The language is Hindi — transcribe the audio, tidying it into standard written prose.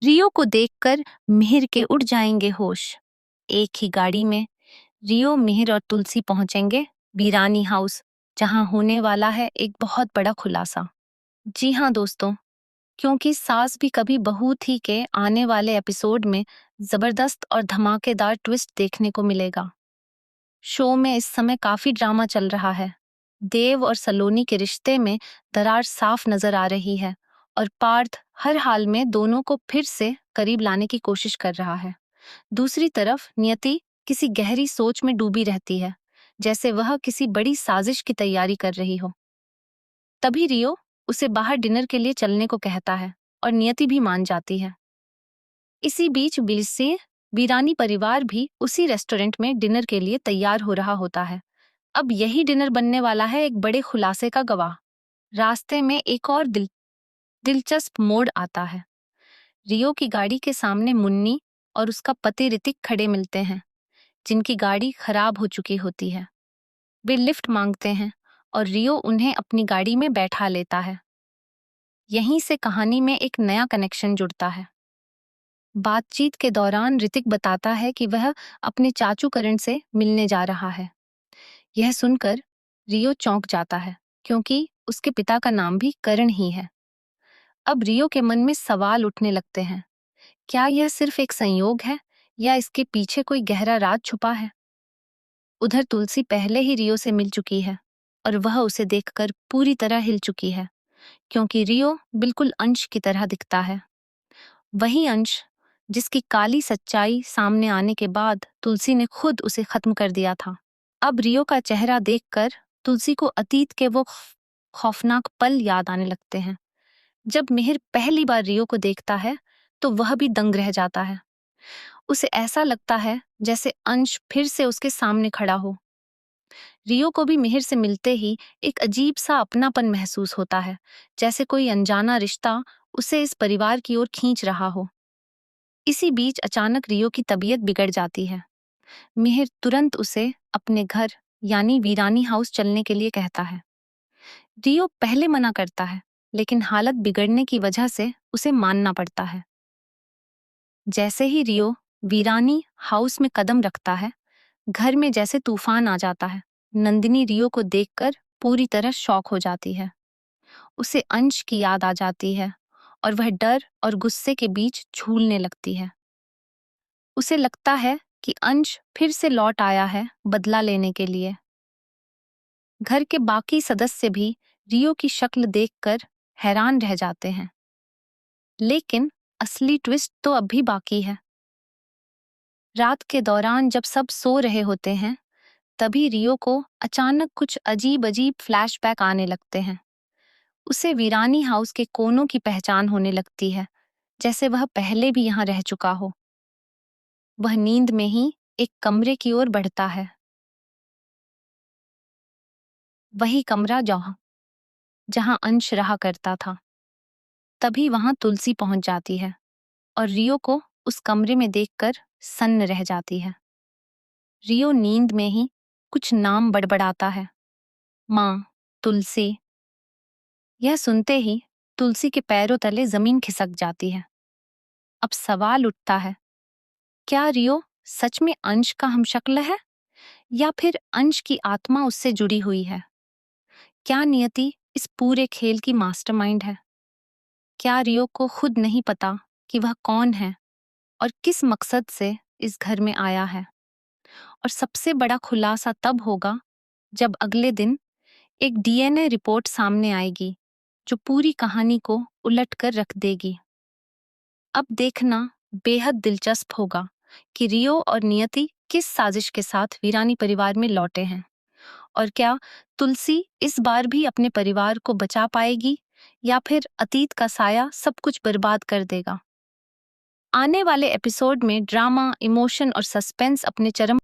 रियो को देखकर मिहिर के उड़ जाएंगे होश। एक ही गाड़ी में रियो, मिहिर और तुलसी पहुंचेंगे बीरानी हाउस, जहां होने वाला है एक बहुत बड़ा खुलासा। जी हाँ दोस्तों, क्योंकि सास भी कभी बहू थी के आने वाले एपिसोड में जबरदस्त और धमाकेदार ट्विस्ट देखने को मिलेगा। शो में इस समय काफी ड्रामा चल रहा है। देव और सलोनी के रिश्ते में दरार साफ नजर आ रही है और पार्थ हर हाल में दोनों को फिर से करीब लाने की कोशिश कर रहा है। दूसरी तरफ नियति किसी गहरी सोच में डूबी रहती है, जैसे वह किसी बड़ी साजिश की तैयारी कर रही हो। तभी रियो उसे बाहर डिनर के लिए चलने को कहता है और नियति भी मान जाती है। इसी बीच बिलसे बीरानी परिवार भी उसी रेस्टोरेंट में डिनर के लिए तैयार हो रहा होता है। अब यही डिनर बनने वाला है एक बड़े खुलासे का गवाह। रास्ते में एक और दिलचस्प मोड़ आता है। रियो की गाड़ी के सामने मुन्नी और उसका पति ऋतिक खड़े मिलते हैं, जिनकी गाड़ी खराब हो चुकी होती है। वे लिफ्ट मांगते हैं और रियो उन्हें अपनी गाड़ी में बैठा लेता है। यहीं से कहानी में एक नया कनेक्शन जुड़ता है। बातचीत के दौरान ऋतिक बताता है कि वह अपने चाचू करण से मिलने जा रहा है। यह सुनकर रियो चौंक जाता है, क्योंकि उसके पिता का नाम भी करण ही है। अब रियो के मन में सवाल उठने लगते हैं, क्या यह सिर्फ एक संयोग है या इसके पीछे कोई गहरा राज छुपा है? उधर तुलसी पहले ही रियो से मिल चुकी है और वह उसे देखकर पूरी तरह हिल चुकी है, क्योंकि रियो बिल्कुल अंश की तरह दिखता है। वही अंश जिसकी काली सच्चाई सामने आने के बाद तुलसी ने खुद उसे खत्म कर दिया था। अब रियो का चेहरा देखकर तुलसी को अतीत के वो खौफनाक पल याद आने लगते हैं। जब मिहिर पहली बार रियो को देखता है तो वह भी दंग रह जाता है। उसे ऐसा लगता है जैसे अंश फिर से उसके सामने खड़ा हो। रियो को भी मिहिर से मिलते ही एक अजीब सा अपनापन महसूस होता है, जैसे कोई अनजाना रिश्ता उसे इस परिवार की ओर खींच रहा हो। इसी बीच अचानक रियो की तबीयत बिगड़ जाती है। मिहिर तुरंत उसे अपने घर यानी वीरानी हाउस चलने के लिए कहता है। रियो पहले मना करता है, लेकिन हालत बिगड़ने की वजह से उसे मानना पड़ता है। जैसे ही रियो वीरानी हाउस में कदम रखता है, घर में जैसे तूफान आ जाता है। नंदिनी रियो को देखकर पूरी तरह शॉक हो जाती है। उसे अंश की याद आ जाती है और वह डर और गुस्से के बीच झूलने लगती है। उसे लगता है कि अंश फिर से लौट आया है बदला लेने के लिए। घर के बाकी सदस्य भी रियो की शक्ल देखकर हैरान रह जाते हैं। लेकिन असली ट्विस्ट तो अब भी बाकी है। रात के दौरान जब सब सो रहे होते हैं, तभी रियो को अचानक कुछ अजीब अजीब फ्लैशबैक आने लगते हैं। उसे वीरानी हाउस के कोनों की पहचान होने लगती है, जैसे वह पहले भी यहाँ रह चुका हो। वह नींद में ही एक कमरे की ओर बढ़ता है। वही कमरा जहां अंश रहा करता था। तभी वहां तुलसी पहुंच जाती है और रियो को उस कमरे में देखकर सन्न रह जाती है। रियो नींद में ही कुछ नाम बड़बड़ाता है, माँ, तुलसी। यह सुनते ही तुलसी के पैरों तले जमीन खिसक जाती है। अब सवाल उठता है, क्या रियो सच में अंश का हमशक्ल है या फिर अंश की आत्मा उससे जुड़ी हुई है? क्या नियति इस पूरे खेल की मास्टरमाइंड है? क्या रियो को खुद नहीं पता कि वह कौन है और किस मकसद से इस घर में आया है? और सबसे बड़ा खुलासा तब होगा जब अगले दिन एक डीएनए रिपोर्ट सामने आएगी, जो पूरी कहानी को उलट कर रख देगी। अब देखना बेहद दिलचस्प होगा कि रियो और नियति किस साजिश के साथ वीरानी परिवार में लौटे हैं, और क्या तुलसी इस बार भी अपने परिवार को बचा पाएगी या फिर अतीत का साया सब कुछ बर्बाद कर देगा। आने वाले एपिसोड में ड्रामा, इमोशन और सस्पेंस अपने चरम